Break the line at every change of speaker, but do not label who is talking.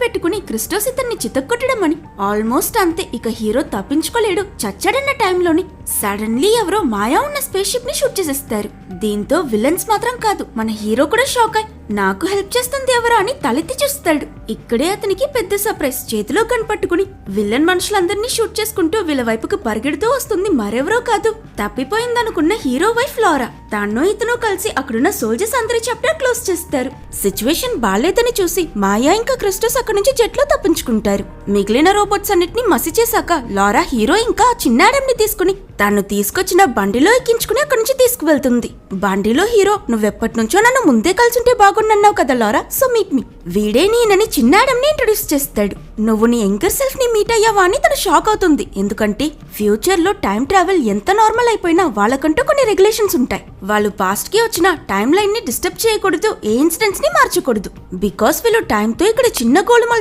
పెట్టుకుని క్రిస్టోస్ ఇతన్ని చితక్కొట్టడం అని. ఆల్మోస్ట్ అంతే, ఇక హీరో తప్పించుకోలేడు. చచ్చాడన్న టైంలోని సడన్లీ ఎవరో మాయా ఉన్న స్పేస్ షిప్ ని షూట్ చేసేస్తారు. దీంతో విలన్స్ మాత్రం కాదు, మన హీరో కూడా షాక్ అయి నాకు హెల్ప్ చేస్తుంది ఎవరా అని తలెత్తి చూస్తాడు. ఇక్కడే అతనికి పెద్ద సర్ప్రైజ్. చేతిలో గన్ పట్టుకుని విలన్ మనుషులందరినీ షూట్ చేసుకుంటూ వీళ్ళ వైపుకు పరిగెడుతూ వస్తుంది మరెవరో కాదు, తప్పిపోయిందనుకున్న హీరో వైఫ్ లారా. తాను ఇతను కలిసి అక్కడున్న సోల్జర్స్ అందరి చాప్టర్ క్లోజ్ చేస్తారు. సిచ్యువేషన్ బాలేదని చూసి మాయా ఇంకా క్రిస్టోస్ అక్కడి నుంచి జెట్లో తప్పించుకుంటారు. మిగిలిన రోబోట్స్ అన్నిటిని మసి చేశాక లారా హీరో ఇంకా చిన్న ఆడమ్ని తీసుకుని తాను తీసుకొచ్చిన బండిలో ఎక్కించుకుని అక్కడి నుంచి తీసుకువెళ్తుంది. బండిలో హీరో, నువ్వెప్పటి నుంచో నన్ను ముందే కలిసుంటే బాగుండన్నావు కదా లారా, సో మీట్ మీ. వీడే నేనని చిన్న ఆడమ్ని ఇంట్రొడ్యూస్ చేస్తాడు. నువ్వు నీ యంగర్ సెల్ఫ్ ని మీట్ అయ్యావా అని తను షాక్ అవుతుంది. ఎందుకంటే ఫ్యూచర్ లో టైం ట్రావెల్ ఎంత నార్మల్ అయిపోయినా వాళ్ళకంటూ కొన్ని రెగ్యులేషన్స్ ఉంటాయి. వాళ్ళు పాస్ట్ కి వచ్చిన టైం లైన్ ని డిస్టర్బ్ చేయకూడదు, ఏ ఇన్సిడెంట్స్ ని మార్చకూడదు. బికాస్ వీళ్ళు టైం తో ఇక్కడ చిన్న గోల్మాల్